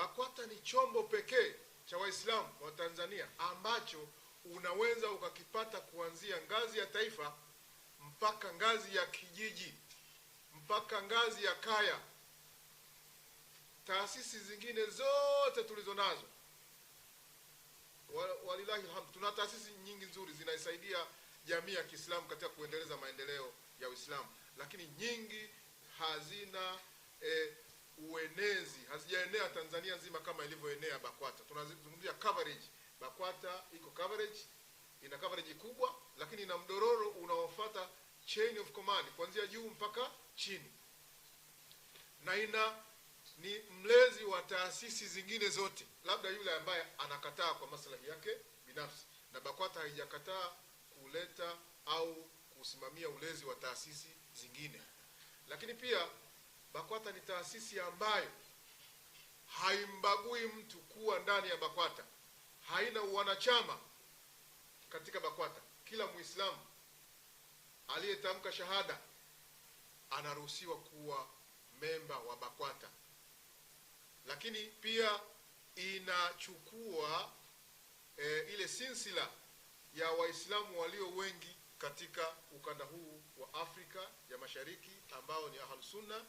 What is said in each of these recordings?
BAKWATA ni chombo pekee cha Waislamu wa Tanzania ambacho unaweza ukakipata kuanzia ngazi ya taifa mpaka ngazi ya kijiji mpaka ngazi ya kaya. Taasisi zingine zote tulizo nazo, walilahi alhamd, tuna taasisi nyingi nzuri zinaisaidia jamii ya Kiislamu katika kuendeleza maendeleo ya Uislamu, lakini nyingi hazina uenezi, hazijaenea Tanzania nzima kama ilivyoenea BAKWATA. Tunazungumzia coverage. BAKWATA iko coverage, ina coverage kubwa, lakini ina mdororo unaofuata chain of command kuanzia juu mpaka chini, na ni mlezi wa taasisi zingine zote, labda yule ambaye anakataa kwa maslahi yake binafsi, na BAKWATA haijakataa kuleta au kusimamia ulezi wa taasisi zingine. Lakini pia BAKWATA ni taasisi ambayo haimbagui mtu kuwa ndani ya BAKWATA, haina wanachama katika BAKWATA. Kila Muislamu aliyetamka shahada anaruhusiwa kuwa memba wa BAKWATA. Lakini pia inachukua ile silsila ya Waislamu walio wengi katika ukanda huu wa Afrika ya Mashariki ambao ni Ahlus Sunna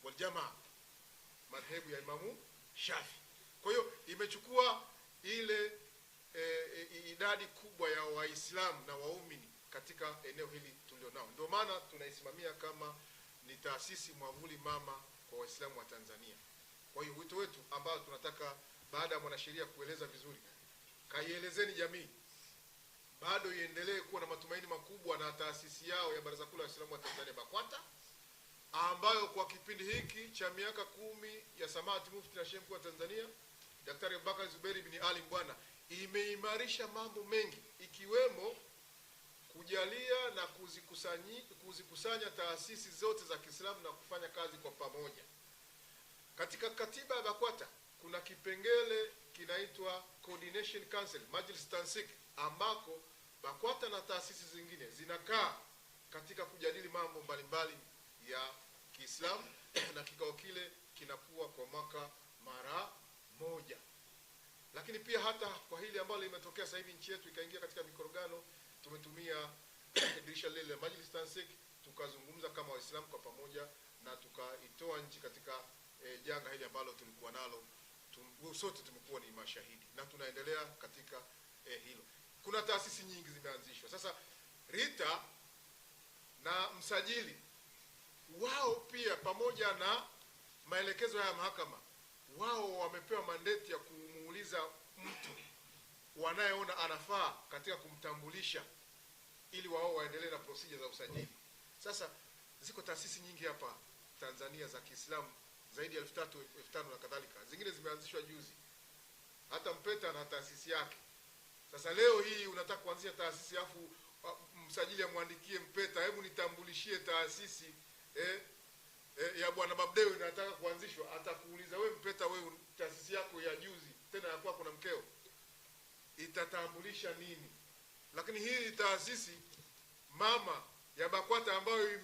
wal Jamaa, madhehebu ya Imamu Shafi. Kwa hiyo imechukua ile idadi kubwa ya Waislamu na waumini katika eneo hili tulionao. Ndio maana tunaisimamia kama ni taasisi mwavuli mama kwa Waislamu wa Tanzania. Kwa hiyo wito wetu ambao tunataka baada ya mwanasheria kueleza vizuri, kaielezeni jamii, bado iendelee kuwa na matumaini makubwa na taasisi yao ya Baraza Kuu la Waislamu wa Tanzania BAKWATA, ambayo kwa kipindi hiki cha miaka 10 ya Samahati Mufti na Sheikh Mkuu wa Tanzania Daktari Abubakar Zuberi bin Ali Mbwana imeimarisha mambo mengi, ikiwemo kujalia na kuzikusanya taasisi zote za Kiislamu na kufanya kazi kwa pamoja. Katika katiba ya BAKWATA kuna kipengele kinaitwa Coordination Council, Majlis Tansik, ambako BAKWATA na taasisi zingine zinakaa katika kujadili mambo mbalimbali ya Kiislamu na kikao kile kinakuwa kwa mwaka mara moja. Lakini pia hata kwa hili ambalo limetokea sasa hivi nchi yetu ikaingia katika mikorogano, tumetumia dirisha lile la Majlis Tansik tukazungumza kama Waislamu kwa pamoja na tukaitoa nchi katika janga hili ambalo tulikuwa nalo. Sote tumekuwa ni mashahidi na tunaendelea katika hilo. Kuna taasisi nyingi zimeanzishwa. Sasa RITA na msajili wao pia pamoja na maelekezo ya mahakama, wao wamepewa mandate ya kumuuliza mtu wanayeona anafaa katika kumtambulisha ili wao waendelee na procedure za usajili. Sasa ziko taasisi nyingi hapa Tanzania za Kiislamu zaidi ya 3,000, 5,000 na kadhalika. Zingine zimeanzishwa juzi. Hata Mpeta na taasisi yake. Sasa leo hii unataka kuanzisha taasisi afu msajili amwandikie Mpeta, hebu nitambulishie taasisi ya Bwana Babdeo inataka kuanzishwa. Atakuuliza wewe Mpeta, wewe taasisi yako ya juzi tena ya kwako na mkeo itatambulisha nini? Lakini hii taasisi mama ya BAKWATA ambayo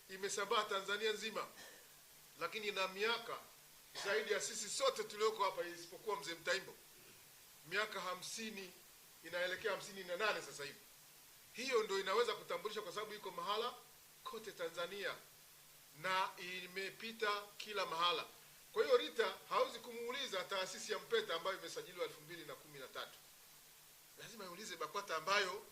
imesambaa Tanzania nzima, lakini ina miaka zaidi ya sisi sote tulioko hapa isipokuwa Mzee Mtaimbo, miaka 50 inaelekea 58 sasa hivi. Hiyo ndio inaweza kutambulisha kwa sababu iko mahala kote Tanzania na imepita kila mahala. Kwa hiyo RITA hauzi kumuuliza taasisi ya Mpeta ambayo imesajiliwa 2013. Lazima iulize BAKWATA ambayo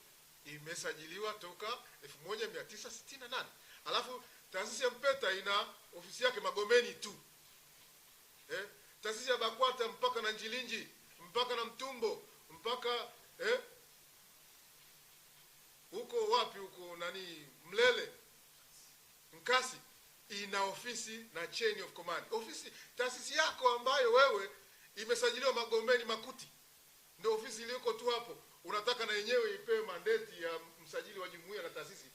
imesajiliwa toka 1968. Alafu taasisi ya Mpeta ina ofisi yake Magomeni tu. Taasisi ya BAKWATA mpaka na Njilinji, mpaka na Mtumbo, mpaka huko wapi huko Mlele, Nkasi, ina ofisi na chain of command. Ofisi taasisi yako ambayo wewe imesajiliwa Magomeni Makuti ndio ofisi iliyoko tu hapo, unataka na yenyewe ipewe mandate ya msajili wa jumuiya na taasisi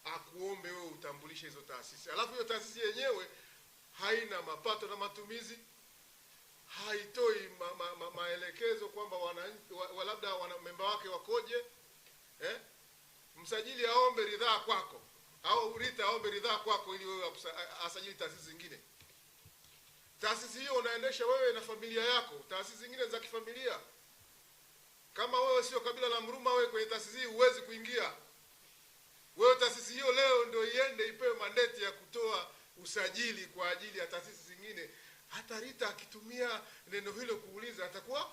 akuombe wewe utambulishe hizo taasisi. Alafu hiyo taasisi yenyewe haina mapato na matumizi, haitoi maelekezo kwamba labda wana memba wake wakoje. Msajili aombe ridhaa kwako au RITA aombe ridhaa kwako ili wewe asajili taasisi zingine. Taasisi hiyo unaendesha wewe na familia yako, taasisi zingine za kifamilia. Kama wewe sio kabila la Mruma, wewe kwenye taasisi hii huwezi kuingia. Wewe taasisi hiyo leo ndio iende ipewe mandate ya kutoa usajili kwa ajili ya taasisi zingine. Hata Rita akitumia neno hilo kuuliza atakuwa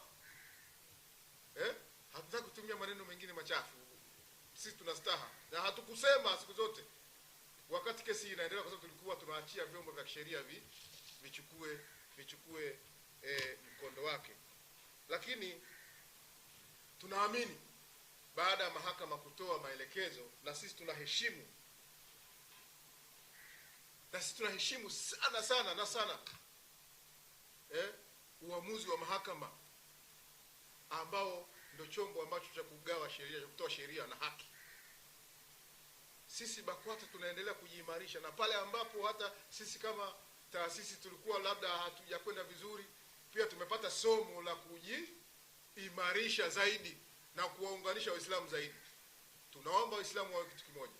hatutaki kutumia maneno mengine machafu. Sisi tunastaha na hatukusema siku zote wakati kesi inaendelea, kwa sababu tulikuwa tunaachia vyombo vya kisheria vichukue mkondo wake. Lakini tunaamini baada ya mahakama kutoa maelekezo, na sisi tunaheshimu sana uamuzi wa mahakama ambao ndio chombo ambacho cha kugawa sheria, cha kutoa sheria na haki. Sisi BAKWATA tunaendelea kujiimarisha, na pale ambapo hata sisi kama taasisi tulikuwa labda hatujakwenda vizuri, pia tumepata somo la kujiimarisha zaidi na kuwaunganisha Waislamu zaidi. Tunaomba Waislamu wawe kitu kimoja.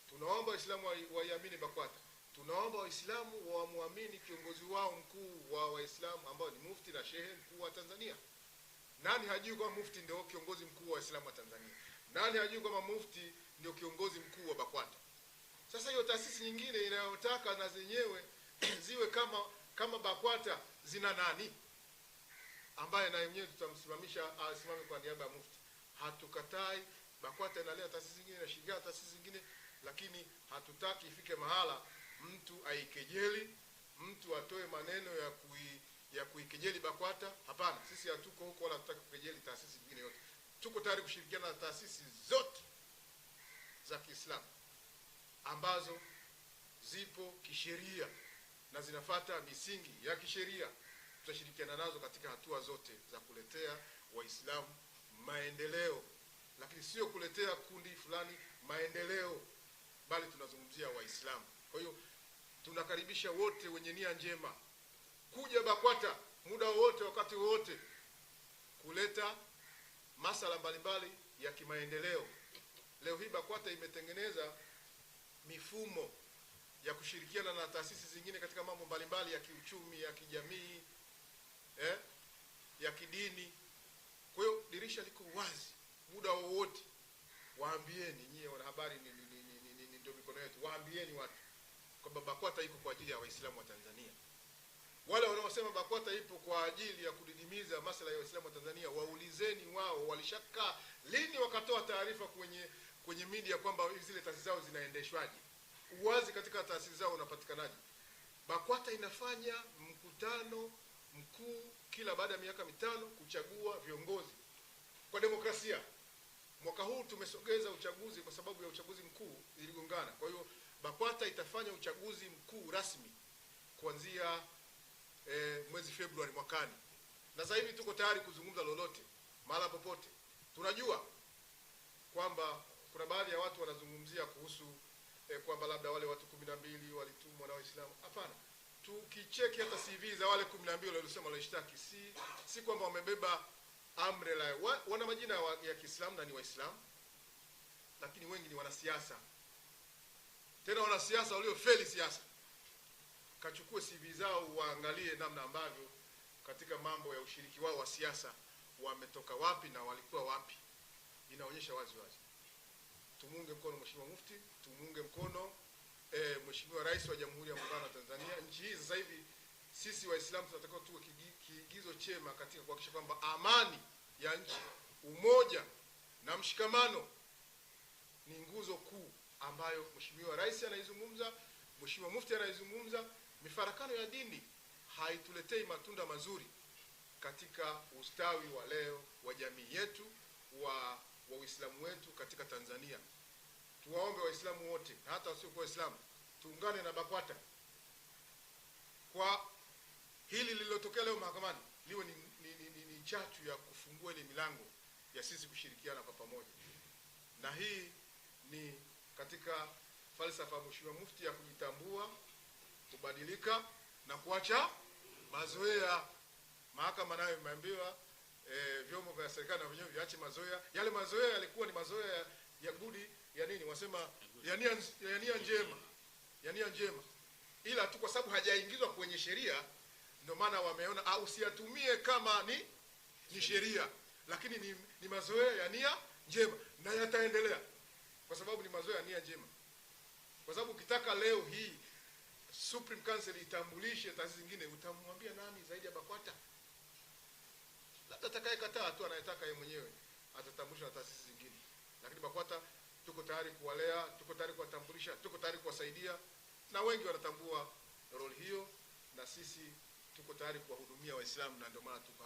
Tunaomba Waislamu waiamini BAKWATA. Tunaomba Waislamu wamuamini kiongozi wao mkuu wa Waislamu ambao ni Mufti na Shehe mkuu wa Tanzania. Nani hajui kwamba Mufti ndio kiongozi mkuu wa Waislamu wa Tanzania? Nani hajui kwamba Mufti ndio kiongozi mkuu wa BAKWATA? Sasa hiyo taasisi nyingine inayotaka na zenyewe ziwe kama BAKWATA zina nani ambaye na yenyewe tutamsimamisha asimame kwa niaba ya Mufti? Hatukatai BAKWATA inalea taasisi zingine na shirika taasisi zingine, lakini hatutaki ifike mahala mtu aikejeli, mtu atoe maneno ya kuikejeli BAKWATA. Hapana, sisi hatuko huko wala hatutaki kukejeli taasisi nyingine yote. Tuko tayari kushirikiana na taasisi zote za Kiislamu ambazo zipo kisheria na zinafuata misingi ya kisheria. Tutashirikiana nazo katika hatua zote za kuletea Waislamu maendeleo, lakini sio kuletea kundi fulani maendeleo, bali tunazungumzia Waislamu. Kwa hiyo tunakaribisha wote wenye nia njema kuja BAKWATA muda wote, wakati wote, kuleta masala mbalimbali ya kimaendeleo. Leo hii BAKWATA imetengeneza mifumo ya kushirikiana na taasisi zingine katika mambo mbalimbali ya kiuchumi, ya kijamii, ya kidini. Kwa hiyo dirisha liko wazi muda wowote. Waambieni nyie wanahabari, ndio mikono yetu. Waambieni watu kwamba BAKWATA iko kwa ajili ya Waislamu wa Tanzania. Wale wanaosema BAKWATA ipo kwa ajili ya kudidimiza masuala ya Waislamu wa Tanzania, waulizeni wao walishaka lini wakatoa taarifa kwenye media kwamba zile taasisi zao zinaendeshwaje. Uwazi katika taasisi zao unapatikanaje? BAKWATA inafanya mkutano mkuu kila baada ya miaka 5 kuchagua viongozi kwa demokrasia. Mwaka huu tumesogeza uchaguzi kwa sababu ya uchaguzi mkuu iligongana. Kwa hiyo BAKWATA itafanya uchaguzi mkuu rasmi kuanzia mwezi Februari mwakani. Na sasa hivi tuko tayari kuzungumza lolote mahala popote. Tunajua kwamba kuna baadhi ya watu wanazungumzia kuhusu kwamba labda wale watu 12 walitumwa na Waislamu. Hapana. Tukicheki hata CV za wale 12 waliosema walishtaki, si kwamba wamebeba umbrella. Wana majina ya Kiislamu na ni Waislamu, lakini wengi ni wanasiasa. Tena wanasiasa waliofeli siasa. Kachukue CV zao waangalie namna ambavyo katika mambo ya ushiriki wao wa siasa wametoka wapi na walikuwa wapi. Inaonyesha wazi wazi. Tumuunge mkono Mheshimiwa Mufti, tumuunge mkono Mheshimiwa Rais wa Jamhuri ya Muungano wa Tanzania. Nchi hii sasa hivi sisi Waislamu tunatakiwa tuwe kiigizo chema katika kuhakikisha kwamba amani ya nchi, umoja na mshikamano ni nguzo kuu ambayo Mheshimiwa Rais anaizungumza, Mheshimiwa Mufti anaizungumza. Mifarakano ya dini haituletei matunda mazuri katika ustawi wa leo wa jamii yetu, wa Uislamu wetu katika Tanzania. Tuwaombe Waislamu wote na hata wasiokuwa Waislamu tuungane na BAKWATA kwa hili lililotokea leo mahakamani, liwe ni chachu ya kufungua ile milango ya sisi kushirikiana kwa pamoja. Na hii ni katika falsafa ya Mheshimiwa Mufti ya kujitambua, kubadilika na kuacha mazoea. Mahakama nayo imeambiwa vyombo vya serikali na wenyewe viache mazoea. Yale mazoea yalikuwa ni mazoea ya gudi ya nini? Wasema ya nia njema. Ila tu kwa sababu hajaingizwa kwenye sheria Ndio maana wameona usiyatumie kama ni sheria, lakini ni mazoea ya nia njema, na yataendelea kwa sababu ni mazoea ya nia njema. Kwa sababu ukitaka leo hii Supreme Council itambulishe taasisi zingine, utamwambia nani zaidi ya BAKWATA? Labda atakayekataa tu, anayetaka yeye mwenyewe atatambulisha na taasisi zingine. Lakini BAKWATA tuko tayari kuwalea, tuko tayari kuwatambulisha, tuko tayari kuwasaidia, na wengi wanatambua role hiyo, na sisi tuko tayari kuwahudumia Waislamu, na ndio maana tuko hapa.